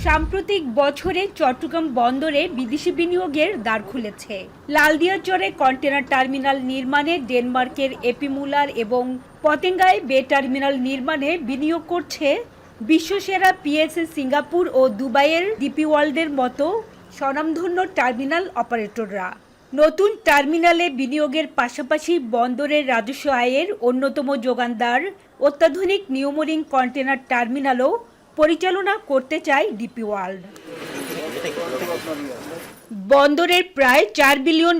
সাম্প্রতিক বছরে চট্টগ্রাম বন্দরে বিদেশি বিনিয়োগের দ্বার খুলেছে। লালদিয়াচরে কন্টেনার টার্মিনাল নির্মাণে ডেনমার্কের এপিমুলার এবং পতেঙ্গায় বে টার্মিনাল নির্মাণে বিনিয়োগ করছে বিশ্বসেরা পিএসএ সিঙ্গাপুর ও দুবাইয়ের ডিপি ওয়ার্ল্ডের মতো স্বনামধন্য টার্মিনাল অপারেটররা। নতুন টার্মিনালে বিনিয়োগের পাশাপাশি বন্দরের রাজস্ব আয়ের অন্যতম যোগানদার অত্যাধুনিক নিউমোরিং কন্টেনার টার্মিনালও পরিচালনা করতে চায় ডিপি ওয়ার্ল্ড। বন্দরের প্রায় $4 বিলিয়ন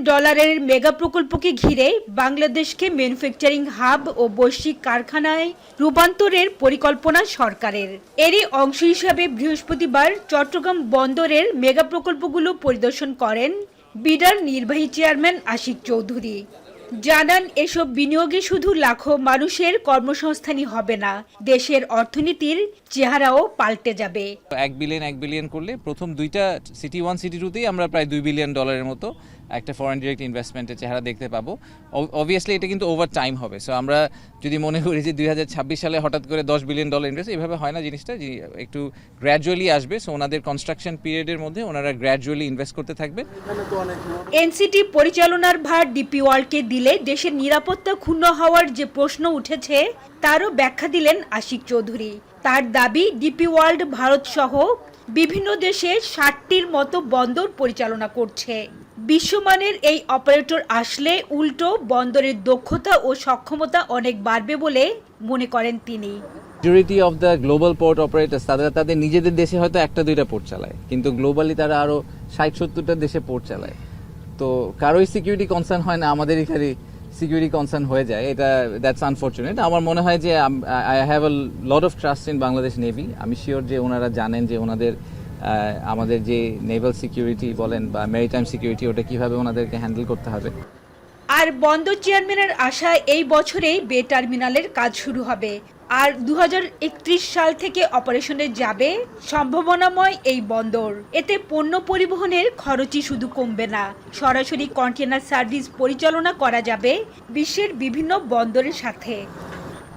মেগা প্রকল্পকে ঘিরে বাংলাদেশকে ম্যানুফ্যাকচারিং হাব ও বৈশ্বিক কারখানায় রূপান্তরের পরিকল্পনা সরকারের। এরই অংশ হিসাবে বৃহস্পতিবার চট্টগ্রাম বন্দরের মেগা প্রকল্পগুলো পরিদর্শন করেন বিডার নির্বাহী চেয়ারম্যান আশিক চৌধুরী। জানান, এসব বিনিয়োগে শুধু লাখো মানুষের কর্মসংস্থানই হবে না, দেশের অর্থনীতির চেহারাও পাল্টে যাবে। $1 বিলিয়ন করলে প্রথম দুইটা সিটি 1 সিটি 2তেই আমরা প্রায় $2 বিলিয়ন মতো একটা ফরেন ডিরেক্ট ইনভেস্টমেন্টের চেহারা দেখতে পাবো। অবভিয়াসলি এটা কিন্তু ওভার টাইম হবে। সো আমরা যদি মনে করি যে 2026 সালে হঠাৎ করে $10 বিলিয়ন ইনভেস্ট, এভাবে হয় না জিনিসটা, একটু গ্র্যাজুয়ালি আসবে। সো ওনাদের কনস্ট্রাকশন পিরিয়ডের মধ্যে ওনারা গ্র্যাজুয়ালি ইনভেস্ট করতে থাকবে। এনসিটি পরিচালনার ভার ডিপি ওয়ার্ল্ডকে দিলে দেশের নিরাপত্তা ক্ষুণ্ণ হওয়ার যে প্রশ্ন উঠেছে তারও ব্যাখ্যা দিলেন আশিক চৌধুরী। তার দাবি, ডিপি ওয়ার্ল্ড ভারত সহ বিভিন্ন দেশে 60টির মতো বন্দর পরিচালনা করছে। বিশ্বমানের এই অপারেটর আসলে উল্টো বন্দরের দক্ষতা ও সক্ষমতা অনেক বাড়বে বলে মনে করেন তিনি। Majority of the global port operators তাদের নিজেদের দেশে হয়তো 1-2টা পোর্ট চালায়, কিন্তু গ্লোবালি তারা আরো 60-70টা দেশে পোর্ট চালায়। তো কারোই সিকিউরিটি কনসার্ন হয় না, আমাদেরই খালি সিকিউরিটি কনসার্ন হয়ে যায়। এটা দ্যাটস আনফরচুনেট। আমার মনে হয় যে I have a lot of trust in Bangladesh navy. আমি শিওর যে ওনারা জানেন যে আমাদের যে নেভাল সিকিউরিটি বলেন বা মেরিটাইম সিকিউরিটি, ওটা কিভাবে ওনাদেরকে হ্যান্ডেল করতে হবে। আর বন্দর চেয়ারম্যানের আশা, এই বছরেই বে টার্মিনালের কাজ শুরু হবে আর 2031 সাল থেকে অপারেশনে যাবে সম্ভাবনাময় এই বন্দর। এতে পণ্য পরিবহনের খরচই শুধু কমবে না, সরাসরি কন্টেনার সার্ভিস পরিচালনা করা যাবে বিশ্বের বিভিন্ন বন্দরের সাথে।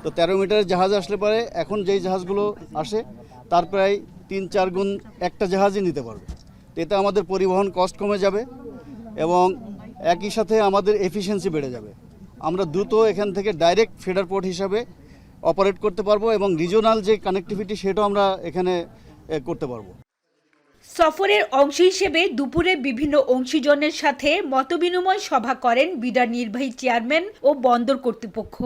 তো 13 মিটারের জাহাজ আসলে পরে এখন যেই জাহাজগুলো আসে তার প্রায় 3-4 গুণ একটা জাহাজই নিতে পারবে। এতে আমাদের পরিবহন কস্ট কমে যাবে এবং একই সাথে আমাদের এফিসিয়েন্সি বেড়ে যাবে। আমরা দ্রুত এখান থেকে ডাইরেক্ট ফিডার পোর্ট হিসাবে অপারেট করতে পারবো এবং রিজিওনাল যে কানেক্টিভিটি সেটাও আমরা এখানে করতে পারবো। সফরের অংশ হিসেবে দুপুরে বিভিন্ন অংশীজনের সাথে মতবিনিময় সভা করেন বিডার নির্বাহী চেয়ারম্যান ও বন্দর কর্তৃপক্ষ।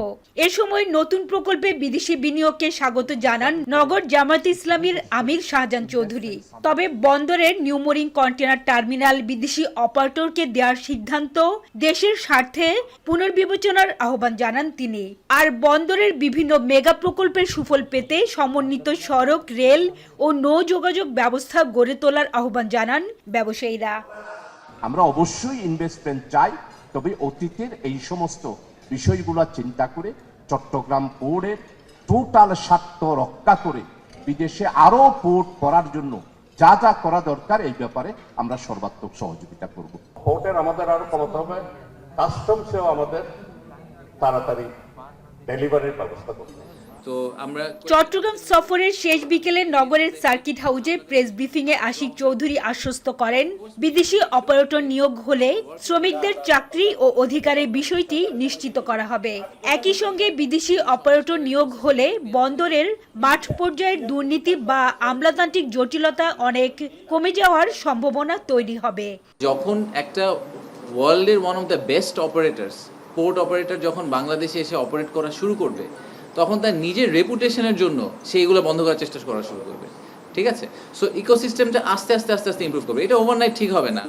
এ সময় নতুন প্রকল্পে বিদেশি বিনিয়োগকে স্বাগত জানান নগর জামায়াতে ইসলামীর আমির শাহজাহান চৌধুরী। তবে বন্দরের নিউমোরিং কন্টেনার টার্মিনাল বিদেশি অপারেটরকে দেওয়ার সিদ্ধান্ত দেশের স্বার্থে পুনর্বিবেচনার আহ্বান জানান তিনি। আর বন্দরের বিভিন্ন মেগা প্রকল্পের সুফল পেতে সমন্বিত সড়ক, রেল ও নৌ যোগাযোগ ব্যবস্থা গড়ে তোলার আহ্বান জানান ব্যবসায়ীরা। আমরা অবশ্যই ইনভেস্টমেন্ট চাই, তবে অতীতের এই সমস্ত বিষয়গুলো চিন্তা করে চট্টগ্রাম পোর্টের টোটাল স্বার্থ রক্ষা করে বিদেশে আরো পোর্ট করার জন্য যা যা করা দরকার এই ব্যাপারে আমরা সর্বাত্মক সহযোগিতা করব। পোর্টের আমাদের আরো কমাতে হবে, কাস্টমসেও আমাদের তাড়াতাড়ি ডেলিভারির ব্যবস্থা করতে হবে। চট্টগ্রাম সফরের শেষ বিকেলে নগরের সার্কিট হাউজে প্রেস ব্রিফিংয়ে আশিক চৌধুরী আশ্বস্ত করেন, বিদেশি অপারেটর নিয়োগ হলে শ্রমিকদের চাকরি ও অধিকারের বিষয়টি নিশ্চিত করা হবে। একই সঙ্গে বিদেশি অপারেটর নিয়োগ হলে বন্দরের মাঠ পর্যায়ের দুর্নীতি বা আমলাতান্ত্রিক জটিলতা অনেক কমে যাওয়ার সম্ভাবনা তৈরি হবে। যখন একটা ওয়ার্ল্ডের one of the best operators port operator যখন বাংলাদেশে এসে অপারেট করা শুরু করবে, তখন তার নিজের রেপুটেশনের জন্য সেইগুলো বন্ধ করার চেষ্টা করা শুরু করবে। ঠিক আছে, সো ইকোসিস্টেমটা আস্তে আস্তে ইমপ্রুভ করবে। এটা ওভারনাইট ঠিক হবে না।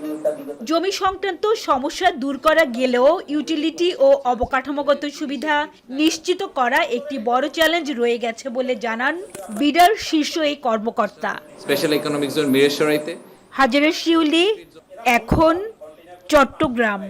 জমি সংক্রান্ত সমস্যা দূর করা গেলেও ইউটিলিটি ও অবকাঠামোগত সুবিধা নিশ্চিত করা একটি বড় চ্যালেঞ্জ রয়ে গেছে বলে জানান বিডার শীর্ষ এই কর্মকর্তা। স্পেশাল ইকোনমিক জোন মিরসরাইতে হাজারের শিউলি, এখন চট্টগ্রাম।